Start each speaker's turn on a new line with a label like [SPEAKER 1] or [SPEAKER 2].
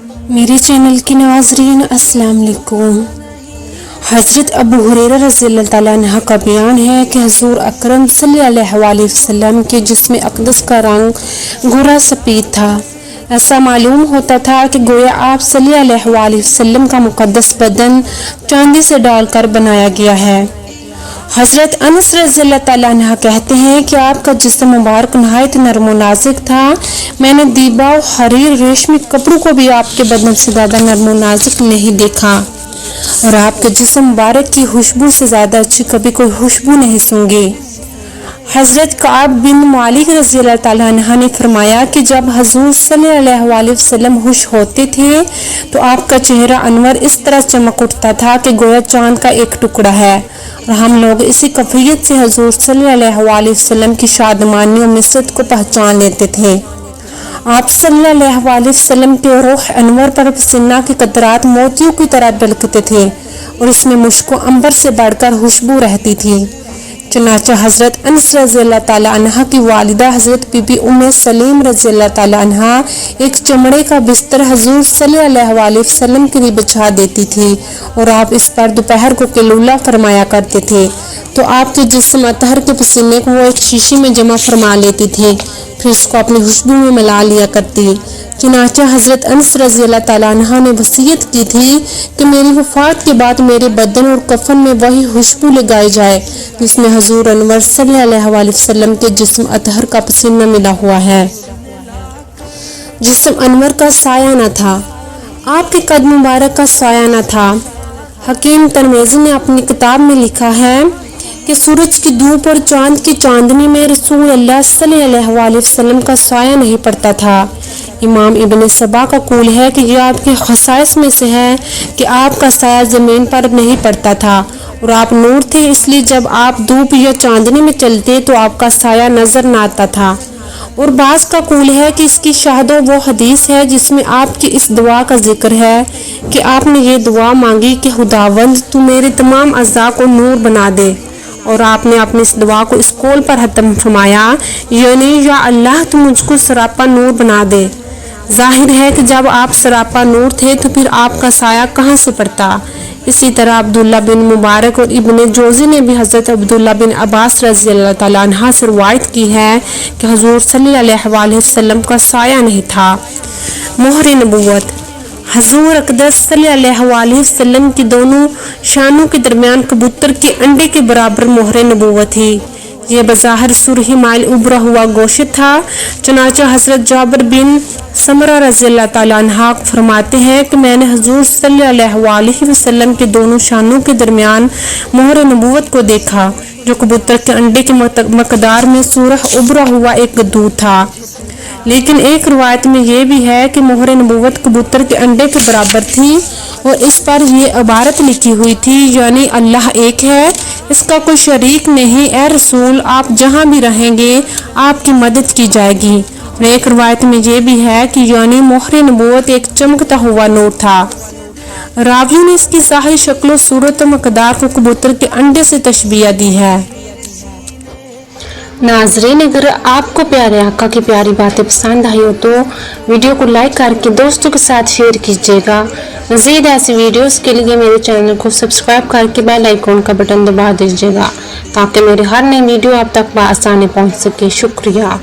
[SPEAKER 1] میرے چینل کی ناظرین السلام علیکم۔ حضرت ابو ہریرہ رضی اللہ تعالیٰ عنہ کا بیان ہے کہ حضور اکرم صلی اللہ علیہ وسلم کے جسم اقدس کا رنگ گورا سفید تھا۔ ایسا معلوم ہوتا تھا کہ گویا آپ صلی اللہ علیہ وسلم کا مقدس بدن چاندی سے ڈال کر بنایا گیا ہے۔ حضرت انس رضی اللہ تعالیٰ عنہ کہتے ہیں کہ آپ کا جسم مبارک نہایت نرم و نازک تھا۔ میں نے دیبا و حریر ریشمی کپڑوں کو بھی آپ کے بدن سے زیادہ نرم و نازک نہیں دیکھا، اور آپ کے جسم مبارک کی خوشبو سے زیادہ اچھی کبھی کوئی خوشبو نہیں سونگی۔ حضرت کعب بن مالک رضی اللہ تعالیٰ عنہ نے فرمایا کہ جب حضور صلی اللہ علیہ وسلم خوش ہوتے تھے تو آپ کا چہرہ انور اس طرح چمک اٹھتا تھا کہ گویا چاند کا ایک ٹکڑا ہے، اور ہم لوگ اسی کیفیت سے حضور صلی اللہ علیہ وسلم کی شادمانی و مسرت کو پہچان لیتے تھے۔ آپ صلی اللہ علیہ وسلم کے روح انور پر پسینہ کے قطرات موتیوں کی طرح دلکتے تھے، اور اس میں مشک و عنبر سے بڑھ کر خوشبو رہتی تھی۔ چنانچہ حضرت انس رضی اللہ تعالیٰ عنہ کی والدہ حضرت بی بی ام سلیم رضی اللہ تعالیٰ عنہ ایک چمڑے کا بستر حضور صلی اللہ علیہ وسلم کے لیے بچھا دیتی تھی، اور آپ اس پر دوپہر کو قیلولہ فرمایا کرتے تھے، تو آپ کے جسم اطہر کے پسینے کو وہ ایک شیشی میں جمع فرما لیتی تھی، پھر اس کو اپنی خوشبو میں ملا لیا کرتی۔ چنانچہ حضرت انس رضی اللہ تعالیٰ عنہ نے وصیت کی تھی کہ میری وفات کے بعد میرے بدن اور کفن میں وہی خوشبو لگائی جائے جس میں حضور انور صلی اللہ علیہ وسلم کے جسم اطہر کا پسینہ ملا ہوا ہے۔ جسم انور کا سایہ نہ تھا، آپ کے قد مبارک کا سایہ نہ تھا۔ حکیم ترمذی نے اپنی کتاب میں لکھا ہے کہ سورج کی دھوپ اور چاند کی چاندنی میں رسول اللہ صلی اللہ علیہ وسلم کا سایہ نہیں پڑتا تھا۔ امام ابن سبا کا قول ہے کہ یہ آپ کے خصائص میں سے ہے کہ آپ کا سایہ زمین پر نہیں پڑتا تھا، اور آپ نور تھے، اس لیے جب آپ دھوپ یا چاندنی میں چلتے تو آپ کا سایہ نظر نہ آتا تھا۔ اور بعض کا قول ہے کہ اس کی شاہد وہ حدیث ہے جس میں آپ کی اس دعا کا ذکر ہے کہ آپ نے یہ دعا مانگی کہ خداوند تو میرے تمام اعضاء کو نور بنا دے، اور آپ نے اپنی اس دعا کو اس قول پر ختم فرمایا، یعنی یا اللہ تو مجھ کو سراپا نور بنا دے۔ ظاہر ہے کہ جب آپ سراپا نور تھے تو پھر آپ کا سایہ کہاں سے پڑتا۔ اسی طرح عبداللہ بن مبارک اور ابن جوزی نے بھی حضرت عبداللہ بن عباس رضی اللہ تعالیٰ عنہ سے روایت کی ہے کہ حضور صلی اللہ علیہ وسلم کا سایہ نہیں تھا۔ مہر نبوت۔ حضور اقدس صلی اللہ علیہ وسلم کی دونوں شانوں کے درمیان کبوتر کے انڈے کے برابر مہر نبوت تھی۔ یہ بظاہر سرخی مائل ابھرا ہوا گوشت تھا۔ چنانچہ حضرت جابر بن سمرہ رضی اللہ تعالیٰ عنہ فرماتے ہیں کہ میں نے حضور صلی اللہ علیہ وسلم کے دونوں شانوں کے درمیان مہر نبوت کو دیکھا، جو کبوتر کے انڈے کے مقدار میں سرخ ابھرا ہوا ایک دودھ تھا۔ لیکن ایک روایت میں یہ بھی ہے کہ مہر نبوت کبوتر کے انڈے کے برابر تھی، اور اس پر یہ عبارت لکھی ہوئی تھی، یعنی اللہ ایک ہے، اس کا کوئی شریک نہیں، اے رسول آپ جہاں بھی رہیں گے آپ کی مدد کی جائے گی۔ اور ایک روایت میں یہ بھی ہے کہ یعنی مہر نبوت ایک چمکتا ہوا نور تھا۔ راویوں نے اس کی ظاہری شکل و صورت و مقدار کو کبوتر کے انڈے سے تشبیہ دی ہے۔ ناظرین، اگر آپ کو پیارے آقا کی پیاری باتیں پسند آئی ہو تو ویڈیو کو لائک کر کے دوستوں کے ساتھ شیئر کیجیے گا۔ مزید ایسی ویڈیوز کے لیے میرے چینل کو سبسکرائب کر کے بیل آئیکن کا بٹن دبا دیجیے گا تاکہ میری ہر نئی ویڈیو آپ تک بآسانی پہنچ سکے۔ شکریہ۔